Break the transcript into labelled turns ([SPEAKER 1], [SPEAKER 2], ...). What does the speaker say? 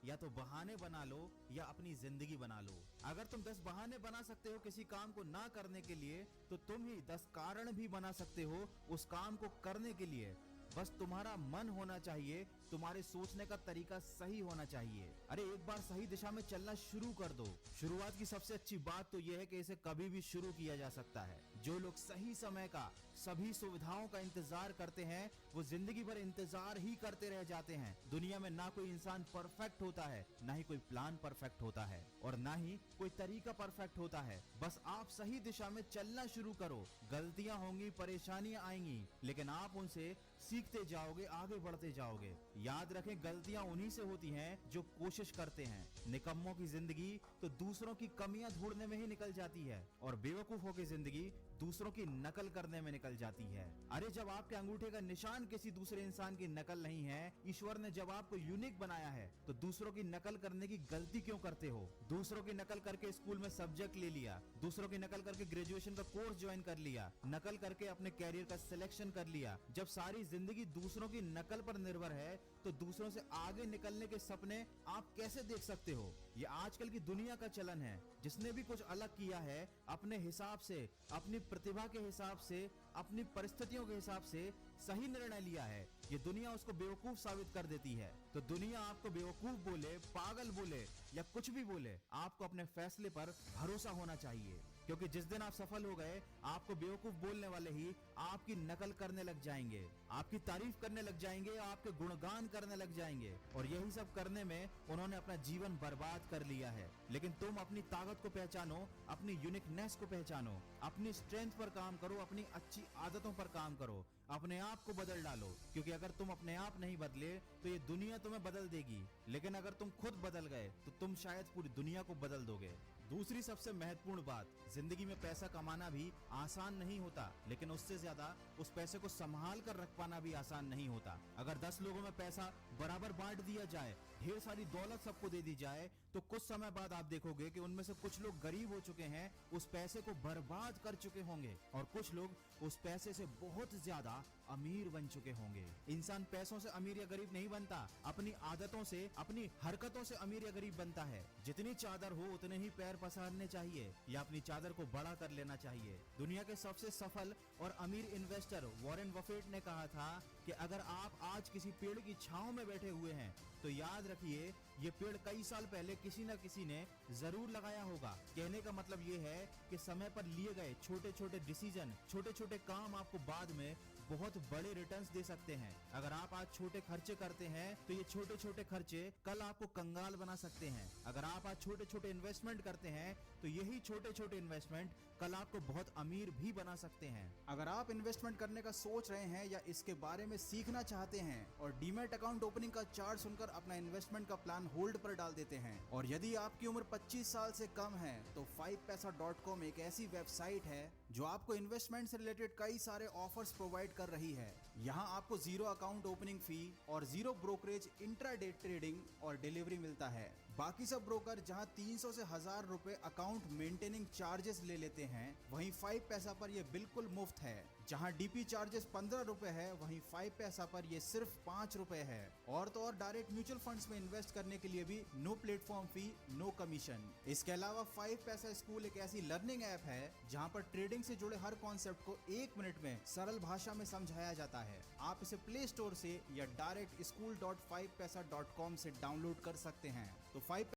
[SPEAKER 1] या तो बहाने बना लो या अपनी जिंदगी बना लो। अगर तुम 10 बहाने बना सकते हो किसी काम को ना करने के लिए, तो तुम ही 10 कारण भी बना सकते हो उस काम को करने के लिए। बस तुम्हारा मन होना चाहिए, तुम्हारे सोचने का तरीका सही होना चाहिए। अरे एक बार सही दिशा में चलना शुरू कर दो। शुरुआत की सबसे अच्छी बात तो यह है कि इसे कभी भी शुरू किया जा सकता है। जो लोग सही समय का, सभी सुविधाओं का इंतजार करते हैं, वो जिंदगी भर इंतजार ही करते रह जाते हैं। दुनिया में ना कोई इंसान परफेक्ट होता है, ना ही कोई प्लान परफेक्ट होता है, और ना ही कोई तरीका परफेक्ट होता है। बस आप सही दिशा में चलना शुरू करो। गलतियां होंगी, परेशानियां आएंगी, लेकिन आप उनसे सीखते जाओगे, आगे बढ़ते जाओगे। याद रखें, गलतियां उन्हीं से होती हैं जो कोशिश करते हैं। निकम्मों की जिंदगी तो दूसरों की कमियां ढूंढने में ही निकल जाती है, और बेवकूफों की जिंदगी दूसरों की नकल करने में निकल जाती है। अरे जब आपके अंगूठे का निशान किसी दूसरे इंसान की नकल नहीं है, ईश्वर ने जब आपको यूनिक बनाया है, तो दूसरों की नकल करने की गलती क्यों करते हो? दूसरों की नकल करके स्कूल में सब्जेक्ट ले लिया, दूसरों की नकल करके ग्रेजुएशन का कोर्स ज्वाइन कर लिया, नकल करके अपने कैरियर का सिलेक्शन कर लिया। जब सारी जिंदगी दूसरों की नकल पर निर्भर है, तो दूसरों से आगे निकलने के सपने आप कैसे देख सकते हो? ये आजकल की दुनिया का चलन है। जिसने भी कुछ अलग किया है, अपने हिसाब से, अपनी प्रतिभा के हिसाब से, अपनी परिस्थितियों के हिसाब से सही निर्णय लिया है, ये दुनिया उसको बेवकूफ साबित कर देती है। तो दुनिया आपको बेवकूफ बोले, पागल बोले या कुछ भी बोले, आपको अपने फैसले पर भरोसा होना चाहिए। क्योंकि जिस दिन आप सफल हो गए, आपको बेवकूफ बोलने वाले ही आपकी नकल करने लग जाएंगे, आपकी तारीफ करने लग जाएंगे, आपके गुणगान करने लग जाएंगे, और यही सब करने में उन्होंने अपना जीवन बर्बाद कर लिया है। लेकिन तुम अपनी ताकत को पहचानो, अपनी यूनिकनेस को पहचानो, अपनी स्ट्रेंथ पर काम करो, अपनी अच्छी आदतों पर काम करो, अपने आप को बदल डालो। क्योंकि अगर तुम अपने आप नहीं बदले, तो ये दुनिया तुम्हें बदल देगी। लेकिन अगर तुम खुद बदल गए, तो तुम शायद पूरी दुनिया को बदल दोगे। दूसरी सबसे महत्वपूर्ण बात, जिंदगी में पैसा कमाना भी आसान नहीं होता, लेकिन उससे ज्यादा उस पैसे को संभाल कर रख पाना भी आसान नहीं होता। अगर 10 लोगों में पैसा बराबर बांट दिया जाए, ढेर सारी दौलत सबको दे दी जाए, तो कुछ समय बाद आप देखोगे कि उनमें से कुछ लोग गरीब हो चुके हैं, उस पैसे को बर्बाद कर चुके होंगे, और कुछ लोग उस पैसे से बहुत ज्यादा अमीर बन चुके होंगे। इंसान पैसों से अमीर या गरीब नहीं बनता, अपनी आदतों से, अपनी हरकतों से अमीर या गरीब बनता है। जितनी चादर हो उतने ही पैर पसारने चाहिए, या अपनी चादर को बड़ा कर लेना चाहिए। दुनिया के सबसे सफल और अमीर इन्वेस्टर वॉरेन बफेट ने कहा था कि अगर आप आज किसी पेड़ की छांव में बैठे हुए हैं, तो याद रखिए ये पेड़ कई साल पहले किसी न किसी ने जरूर लगाया होगा। कहने का मतलब ये है कि समय पर लिए गए छोटे छोटे डिसीजन, छोटे छोटे काम आपको बाद में बहुत बड़े रिटर्न्स दे सकते हैं। अगर आप आज छोटे खर्चे करते हैं, तो ये छोटे छोटे खर्चे कल आपको कंगाल बना सकते हैं। अगर आप आज छोटे छोटे इन्वेस्टमेंट करते हैं, तो यही छोटे छोटे इन्वेस्टमेंट कल आपको बहुत अमीर भी बना सकते हैं।
[SPEAKER 2] अगर आप इन्वेस्टमेंट करने का सोच रहे हैं या इसके बारे में सीखना चाहते हैं, और डीमैट अकाउंट ओपनिंग का चार्ज सुनकर अपना इन्वेस्टमेंट का प्लान होल्ड पर डाल देते हैं, और यदि आपकी उम्र 25 साल से कम है, तो 5paisa.com एक ऐसी वेबसाइट है जो आपको इन्वेस्टमेंट से रिलेटेड कई सारे ऑफर्स प्रोवाइड कर रही है। यहाँ आपको 0 अकाउंट ओपनिंग फी और 0 ब्रोकरेज इंट्राडे ट्रेडिंग और डिलीवरी मिलता है। बाकी सब ब्रोकर जहाँ 300 से 1000 रुपए अकाउंट मेंटेनिंग चार्जेस ले लेते हैं, वहीं 5paisa पर यह बिल्कुल मुफ्त है। जहाँ डीपी चार्जेस 15 रुपए है, वहीं 5paisa पर यह सिर्फ 5 रुपए है। और तो और डायरेक्ट म्यूचुअल फंड्स में इन्वेस्ट करने के लिए भी no platform fee, no commission. इसके अलावा 5paisa स्कूल एक ऐसी लर्निंग ऐप है जहाँ पर ट्रेडिंग से जुड़े हर कॉन्सेप्ट को 1 मिनट में सरल भाषा में समझाया जाता है। आप इसे प्ले स्टोर से या डायरेक्ट school.5paisa.com से डाउनलोड कर सकते हैं। तो 5